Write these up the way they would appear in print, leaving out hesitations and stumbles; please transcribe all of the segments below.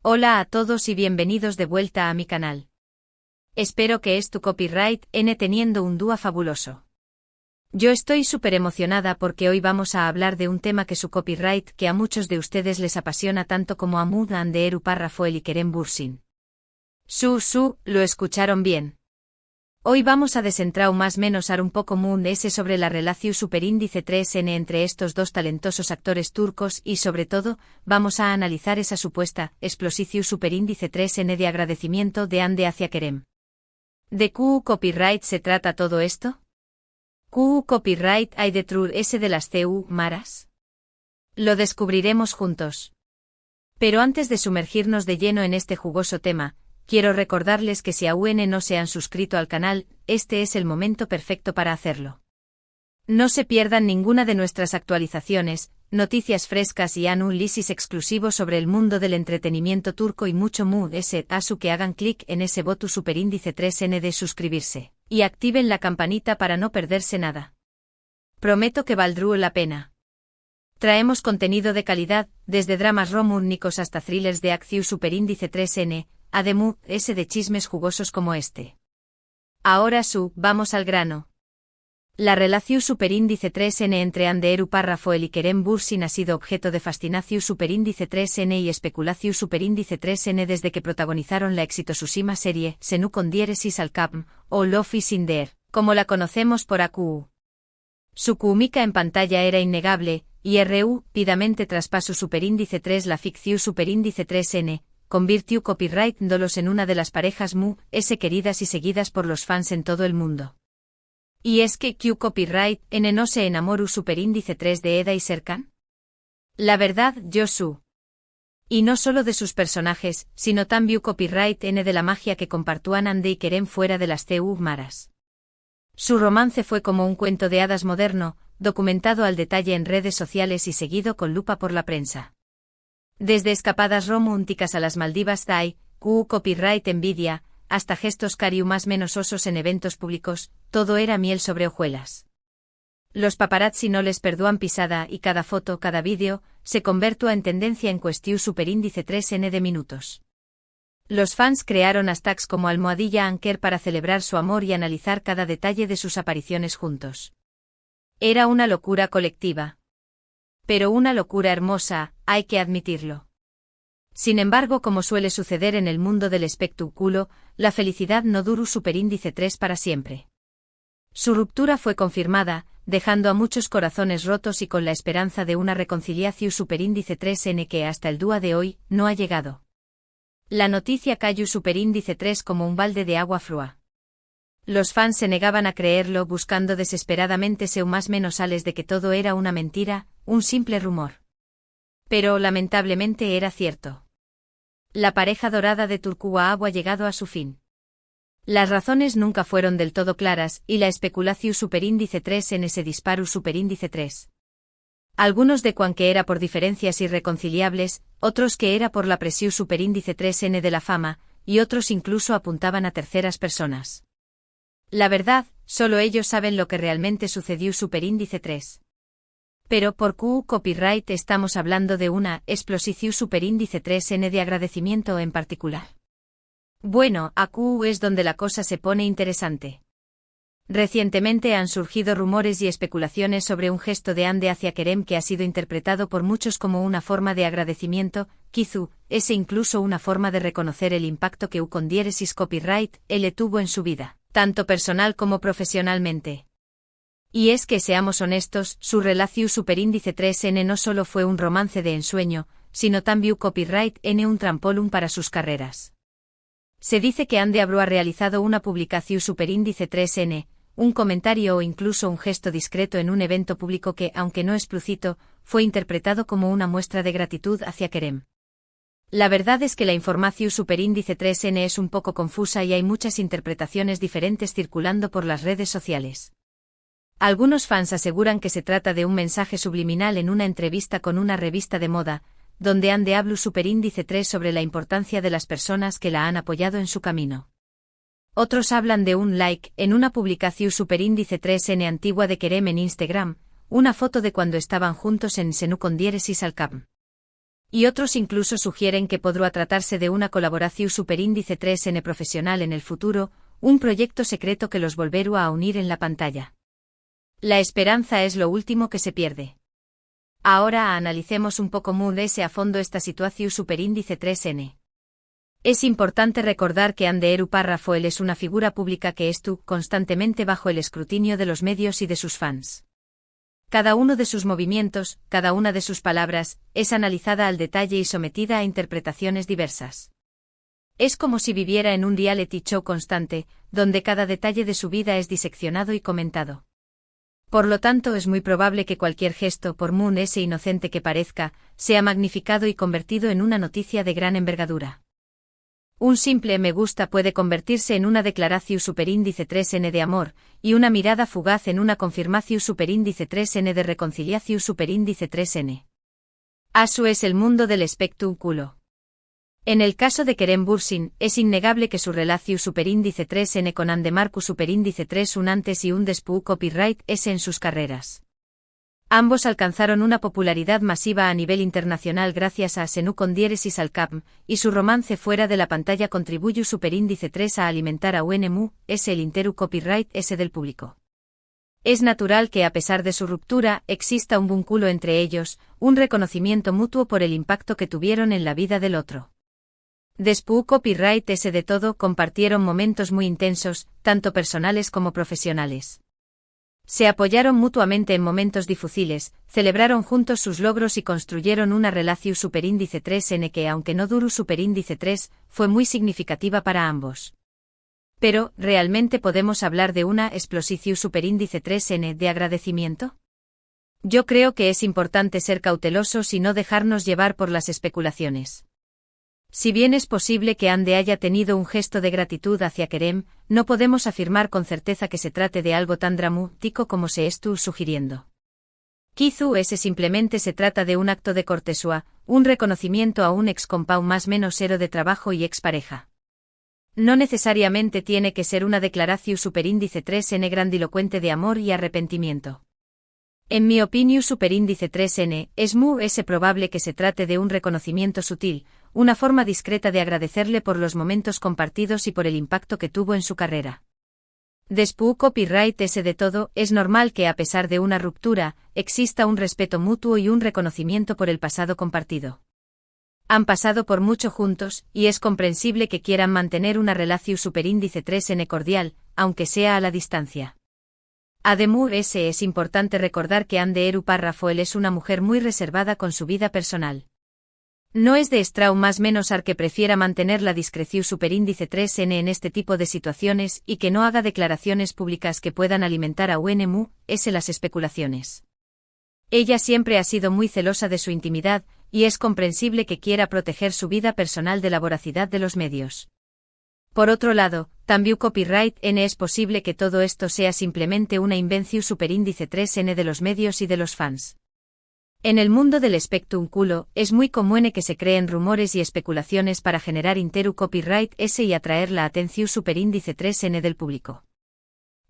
Hola a todos y bienvenidos de vuelta a mi canal. Espero que tu copyright N teniendo un día fabuloso. Yo estoy súper emocionada porque hoy vamos a hablar de un tema que su copyright que a muchos de ustedes les apasiona tanto como a Mahmoud Anderu Parrafoel y Kerem Bürsin. Lo escucharon bien. Hoy vamos a desentrar más menos un poco sobre la relación superíndice 3N entre estos dos talentosos actores turcos y sobre todo, vamos a analizar esa supuesta explosión superíndice 3N de agradecimiento de Hande hacia Kerem. ¿De qué copyright se trata todo esto? ¿Qué copyright hay detrás de las CU maras? Lo descubriremos juntos. Pero antes de sumergirnos de lleno en este jugoso tema, quiero recordarles que si aún no se han suscrito al canal, este es el momento perfecto para hacerlo. No se pierdan ninguna de nuestras actualizaciones, noticias frescas y análisis exclusivos sobre el mundo del entretenimiento turco y mucho asu que hagan clic en ese botón superíndice 3N de suscribirse, y activen la campanita para no perderse nada. Prometo que valdrá la pena. Traemos contenido de calidad, desde dramas románticos hasta thrillers de acción superíndice 3N, además de chismes jugosos como este. Ahora vamos al grano. La relación superíndice 3N entre Anderu Parrafoel y Kerem Bürsin ha sido objeto de fascinación superíndice 3N y especulación superíndice 3N desde que protagonizaron la exitosísima serie Senu con diéresis al Capm, o Love is in the air, como la conocemos por AQ. Su química en pantalla era innegable, y rápidamente traspasó superíndice 3 la ficción superíndice 3N, convirtió copyright dolos en una de las parejas queridas y seguidas por los fans en todo el mundo. ¿Y es que Q copyright N no se enamoró superíndice 3 de Eda y Serkan? La verdad, y no solo de sus personajes, sino también copyright N de la magia que compartían Hande y Kerem fuera de las CU maras. Su romance fue como un cuento de hadas moderno, documentado al detalle en redes sociales y seguido con lupa por la prensa. Desde escapadas románticas a las Maldivas copyright envidia, hasta gestos cariu más menos osos en eventos públicos, todo era miel sobre hojuelas. Los paparazzi no les perdúan pisada y cada foto, cada vídeo, se convirtió en tendencia en cuestión superíndice 3N de minutos. Los fans crearon hashtags como #Anker para celebrar su amor y analizar cada detalle de sus apariciones juntos. Era una locura colectiva. Pero una locura hermosa, hay que admitirlo. Sin embargo, como suele suceder en el mundo del espectáculo, la felicidad no duró superíndice 3 para siempre. Su ruptura fue confirmada, dejando a muchos corazones rotos y con la esperanza de una reconciliación superíndice 3N que hasta el día de hoy no ha llegado. La noticia cayó superíndice 3 como un balde de agua fría. Los fans se negaban a creerlo buscando desesperadamente más menos sales de que todo era una mentira, un simple rumor. Pero lamentablemente era cierto. La pareja dorada de Turkuwa ha llegado a su fin. Las razones nunca fueron del todo claras y la especulación superíndice 3N se disparó superíndice 3. Algunos de que era por diferencias irreconciliables, otros que era por la presión superíndice 3N de la fama, y otros incluso apuntaban a terceras personas. La verdad, solo ellos saben lo que realmente sucedió superíndice 3. Pero por Q copyright estamos hablando de una explosión superíndice 3N de agradecimiento en particular. Bueno, a Q es donde la cosa se pone interesante. Recientemente han surgido rumores y especulaciones sobre un gesto de Hande hacia Kerem que ha sido interpretado por muchos como una forma de agradecimiento, quizá incluso una forma de reconocer el impacto que con diéresis copyright él tuvo en su vida, tanto personal como profesionalmente. Y es que seamos honestos, su relación superíndice 3N no solo fue un romance de ensueño, sino también copyright N un trampolín para sus carreras. Se dice que Hande habrá realizado una publicación superíndice 3N, un comentario o incluso un gesto discreto en un evento público que, aunque no explícito, fue interpretado como una muestra de gratitud hacia Kerem. La verdad es que la información superíndice 3N es un poco confusa y hay muchas interpretaciones diferentes circulando por las redes sociales. Algunos fans aseguran que se trata de un mensaje subliminal en una entrevista con una revista de moda, donde Hande habló superíndice 3 sobre la importancia de las personas que la han apoyado en su camino. Otros hablan de un like en una publicación superíndice 3N antigua de Kerem en Instagram, una foto de cuando estaban juntos en Senu con diéresis al Capm. Y otros incluso sugieren que podrá tratarse de una colaboración superíndice 3N profesional en el futuro, un proyecto secreto que los volverá a unir en la pantalla. La esperanza es lo último que se pierde. Ahora analicemos un poco más a fondo esta situación superíndice 3N. Es importante recordar que Anderu Parrafoel es una figura pública que estuvo constantemente bajo el escrutinio de los medios y de sus fans. Cada uno de sus movimientos, cada una de sus palabras, es analizada al detalle y sometida a interpretaciones diversas. Es como si viviera en un reality show constante, donde cada detalle de su vida es diseccionado y comentado. Por lo tanto, es muy probable que cualquier gesto, por muy inocente que parezca, sea magnificado y convertido en una noticia de gran envergadura. Un simple me gusta puede convertirse en una declaración superíndice 3N de amor, y una mirada fugaz en una confirmación superíndice 3N de reconciliación superíndice 3N. Asu es el mundo del espectáculo. En el caso de Kerem Bürsin, es innegable que su relación superíndice 3N con Anne Marcus superíndice 3 un antes y un después copyright es en sus carreras. Ambos alcanzaron una popularidad masiva a nivel internacional gracias a Senu con diéresis al Capm, y su romance fuera de la pantalla contribuyó superíndice 3 a alimentar a UNMU, es el interu copyright S del público. Es natural que a pesar de su ruptura, exista un vínculo entre ellos, un reconocimiento mutuo por el impacto que tuvieron en la vida del otro. Después copyright S de todo compartieron momentos muy intensos, tanto personales como profesionales. Se apoyaron mutuamente en momentos difíciles, celebraron juntos sus logros y construyeron una relación superíndice 3N que, aunque no duró superíndice 3, fue muy significativa para ambos. Pero, ¿realmente podemos hablar de una explosión superíndice 3N de agradecimiento? Yo creo que es importante ser cautelosos y no dejarnos llevar por las especulaciones. Si bien es posible que Ande haya tenido un gesto de gratitud hacia Kerem, no podemos afirmar con certeza que se trate de algo tan dramático como se estuvo sugiriendo. Quizás simplemente se trata de un acto de cortesía, un reconocimiento a un ex compau más menos hero de trabajo y expareja. No necesariamente tiene que ser una declaración superíndice 3N grandilocuente de amor y arrepentimiento. En mi opinión superíndice 3N, es muy probable que se trate de un reconocimiento sutil, una forma discreta de agradecerle por los momentos compartidos y por el impacto que tuvo en su carrera. Después copyright S de todo, es normal que a pesar de una ruptura, exista un respeto mutuo y un reconocimiento por el pasado compartido. Han pasado por mucho juntos, y es comprensible que quieran mantener una relación superíndice 3N cordial, aunque sea a la distancia. Además, es importante recordar que Anderu Parrafoel es una mujer muy reservada con su vida personal. No es de extrañar más menos que prefiera mantener la discreción superíndice 3N en este tipo de situaciones y que no haga declaraciones públicas que puedan alimentar a UNMU, las especulaciones. Ella siempre ha sido muy celosa de su intimidad, y es comprensible que quiera proteger su vida personal de la voracidad de los medios. Por otro lado, también copyright N es posible que todo esto sea simplemente una invención superíndice 3N de los medios y de los fans. En el mundo del espectáculo, es muy común que se creen rumores y especulaciones para generar interu copyright S y atraer la atención superíndice 3N del público.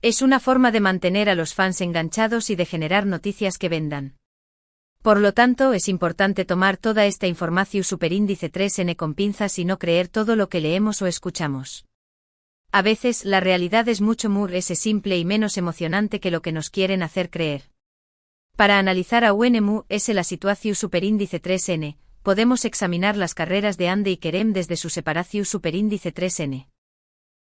Es una forma de mantener a los fans enganchados y de generar noticias que vendan. Por lo tanto, es importante tomar toda esta información superíndice 3N con pinzas y no creer todo lo que leemos o escuchamos. A veces, la realidad es mucho más simple y menos emocionante que lo que nos quieren hacer creer. Para analizar a UNMU la situación superíndice 3N, podemos examinar las carreras de Ande y Kerem desde su separación superíndice 3N.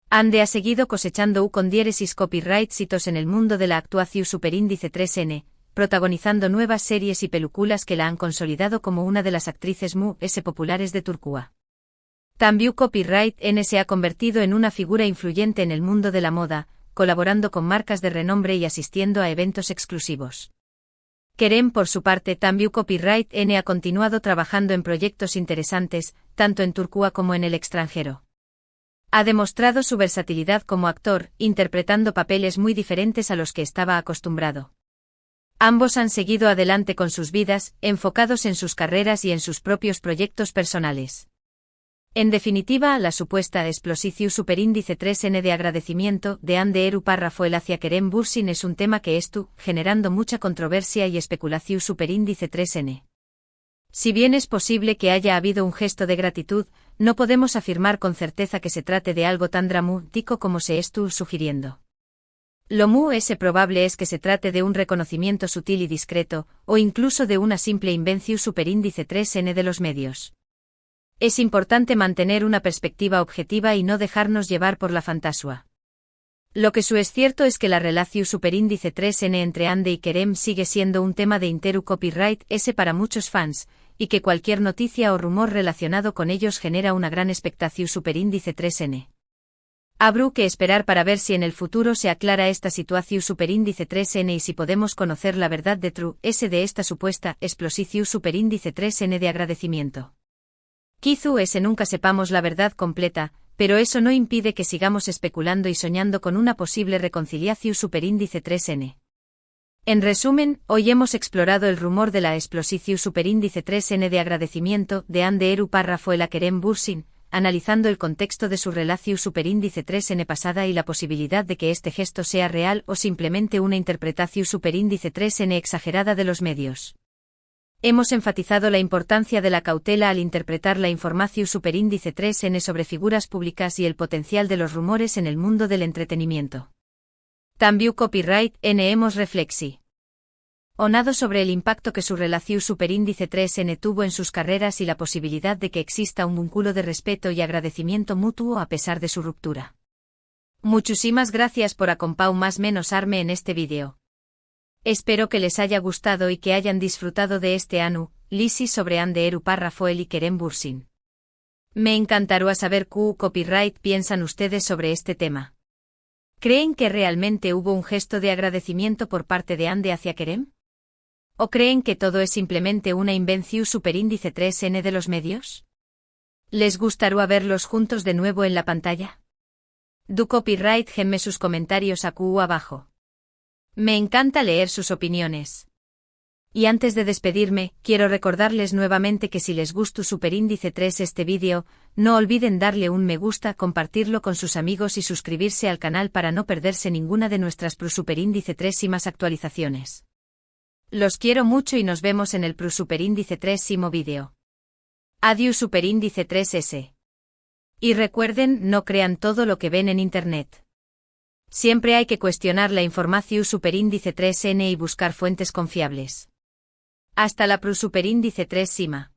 Ande ha seguido cosechando con diéresis copyright hitos en el mundo de la actuación superíndice 3N, protagonizando nuevas series y películas que la han consolidado como una de las actrices populares de Turquía. También copyright N se ha convertido en una figura influyente en el mundo de la moda, colaborando con marcas de renombre y asistiendo a eventos exclusivos. Kerem, por su parte, también copyright N ha continuado trabajando en proyectos interesantes, tanto en Turquía como en el extranjero. Ha demostrado su versatilidad como actor, interpretando papeles muy diferentes a los que estaba acostumbrado. Ambos han seguido adelante con sus vidas, enfocados en sus carreras y en sus propios proyectos personales. En definitiva, la supuesta explosión superíndice 3N de agradecimiento de Anderu Parrafoel hacia Kerem Bürsin es un tema que estuvo generando mucha controversia y especulación superíndice 3N. Si bien es posible que haya habido un gesto de gratitud, no podemos afirmar con certeza que se trate de algo tan dramático como se estuvo sugiriendo. Lo más probable es que se trate de un reconocimiento sutil y discreto, o incluso de una simple invención superíndice 3n de los medios. Es importante mantener una perspectiva objetiva y no dejarnos llevar por la fantasía. Lo que es cierto es que la relación superíndice 3n entre Ande y Kerem sigue siendo un tema de interu copyright S para muchos fans, y que cualquier noticia o rumor relacionado con ellos genera una gran expectación superíndice 3n. Habrá que esperar para ver si en el futuro se aclara esta situación superíndice 3n y si podemos conocer la verdad de true S de esta supuesta explosión superíndice 3n de agradecimiento. Quizás nunca sepamos la verdad completa, pero eso no impide que sigamos especulando y soñando con una posible reconciliación superíndice 3n. En resumen, hoy hemos explorado el rumor de la explosión superíndice 3n de agradecimiento de Ande Eru párrafo el a Kerem Bürsin, analizando el contexto de su relación superíndice 3n pasada y la posibilidad de que este gesto sea real o simplemente una interpretación superíndice 3n exagerada de los medios. Hemos enfatizado la importancia de la cautela al interpretar la información superíndice 3n sobre figuras públicas y el potencial de los rumores en el mundo del entretenimiento. También copyright N hemos reflexionado sobre el impacto que su relación superíndice 3n tuvo en sus carreras y la posibilidad de que exista un vínculo de respeto y agradecimiento mutuo a pesar de su ruptura. Muchísimas gracias por acompañarme en este vídeo. Espero que les haya gustado y que hayan disfrutado de este análisis sobre Ande Eru párrafo el y Kerem Bürsin. Me encantaría saber qué copyright piensan ustedes sobre este tema. ¿Creen que realmente hubo un gesto de agradecimiento por parte de Ande hacia Kerem? ¿O creen que todo es simplemente una invención superíndice 3n de los medios? ¿Les gustaría verlos juntos de nuevo en la pantalla? Du copyright genme sus comentarios abajo. Me encanta leer sus opiniones. Y antes de despedirme, quiero recordarles nuevamente que si les gustó superíndice 3 este vídeo, no olviden darle un me gusta, compartirlo con sus amigos y suscribirse al canal para no perderse ninguna de nuestras superíndice 3 y más actualizaciones. Los quiero mucho y nos vemos en el superíndice 3 vídeo. Adiós superíndice 3S. Y recuerden, no crean todo lo que ven en internet. Siempre hay que cuestionar la información superíndice 3n y buscar fuentes confiables. Hasta la superíndice 3 Sima.